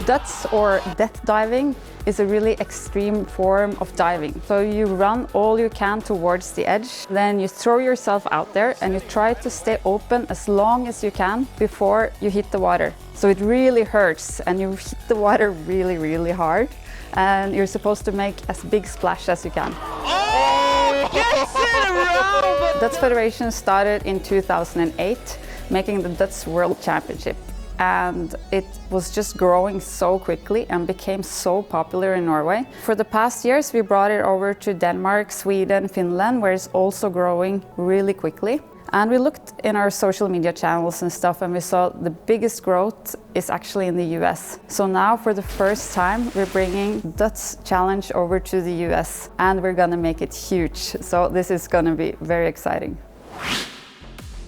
Døds or death diving is a really extreme form of diving. So you run all you can towards the edge, then you throw yourself out there and you try to stay open as long as you can before you hit the water. So it really hurts and you hit the water really, really hard, and you're supposed to make as big splash as you can. Oh, gets it around! Døds Federation started in 2008, making the Døds World Championship. And it was just growing so quickly and became so popular in Norway. For the past years, we brought it over to Denmark, Sweden, Finland, where it's also growing really quickly. And we looked in our social media channels and stuff, and we saw the biggest growth is actually in the US. So now, for the first time, we're bringing Døds Challenge over to the US, and we're gonna make it huge. So this is gonna be very exciting.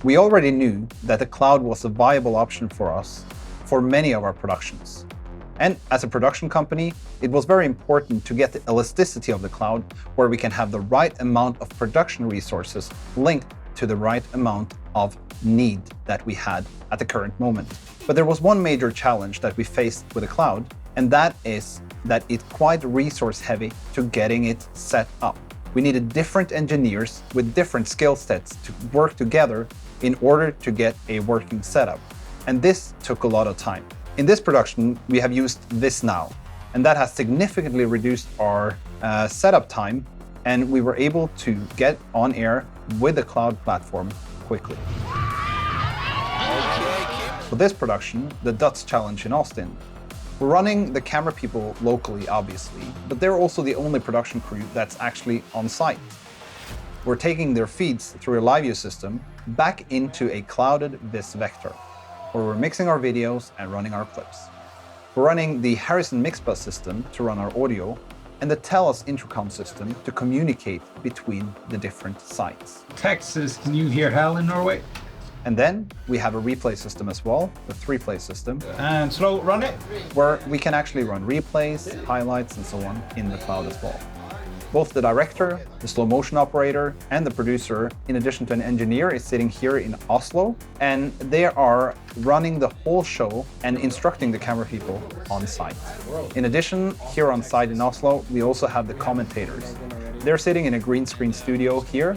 We already knew that the cloud was a viable option for us for many of our productions. And as a production company, it was very important to get the elasticity of the cloud, where we can have the right amount of production resources linked to the right amount of need that we had at the current moment. But there was one major challenge that we faced with the cloud, and that is that it's quite resource heavy to getting it set up. We needed different engineers with different skill sets to work together in order to get a working setup. And this took a lot of time. In this production, we have used Viz Now, and that has significantly reduced our setup time, and we were able to get on air with the cloud platform quickly. For this production, the Døds Challenge in Austin, we're running the camera people locally, obviously, but they're also the only production crew that's actually on site. We're taking their feeds through a live view system back into a clouded Viz vector, where we're mixing our videos and running our clips. We're running the Harrison Mixbus system to run our audio, and the TELUS intercom system to communicate between the different sites. Texas, can you hear hell in Norway? And then we have a replay system as well, the 3-play system. And slow, run it. Where we can actually run replays, highlights, and so on in the cloud as well. Both the director, the slow motion operator, and the producer, in addition to an engineer, is sitting here in Oslo, and they are running the whole show and instructing the camera people on site. In addition, here on site in Oslo, we also have the commentators. They're sitting in a green screen studio here,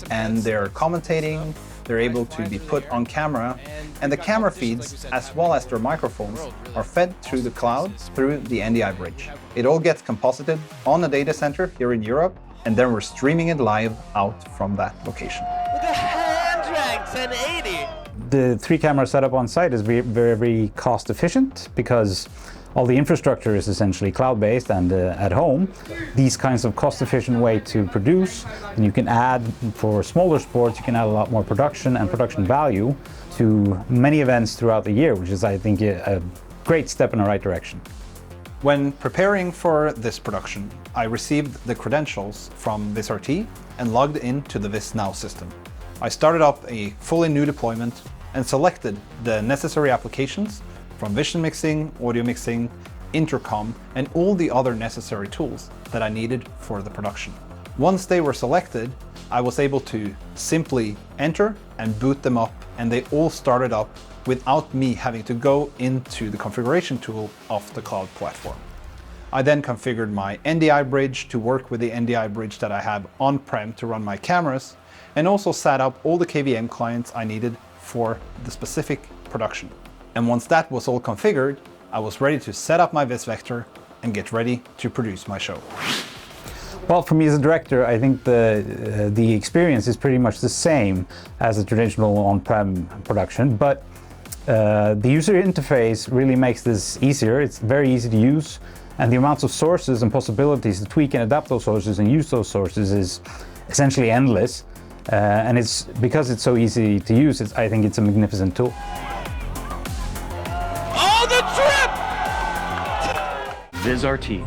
and they're commentating. They're able to be put on camera, and the camera feeds, as well as their microphones, are fed through the cloud through the NDI bridge. It all gets composited on a data center here in Europe, and then we're streaming it live out from that location. With a hand-dragged 1080! The 3-camera setup on site is very, very cost efficient because all the infrastructure is essentially cloud-based, and at home, these kinds of cost-efficient way to produce, and you can add, for smaller sports, you can add a lot more production and production value to many events throughout the year, which is, I think, a great step in the right direction. When preparing for this production, I received the credentials from Vizrt and logged into the Viz Now system. I started up a fully new deployment and selected the necessary applications from vision mixing, audio mixing, intercom, and all the other necessary tools that I needed for the production. Once they were selected, I was able to simply enter and boot them up, and they all started up without me having to go into the configuration tool of the cloud platform. I then configured my NDI bridge to work with the NDI bridge that I have on-prem to run my cameras, and also set up all the KVM clients I needed for the specific production. And once that was all configured, I was ready to set up my Viz vector and get ready to produce my show. Well, for me as a director, I think the experience is pretty much the same as a traditional on-prem production, but the user interface really makes this easier. It's very easy to use, and the amounts of sources and possibilities to tweak and adapt those sources and use those sources is essentially endless. And it's because it's so easy to use, I think it's a magnificent tool. Oh, the trip! Vizrt.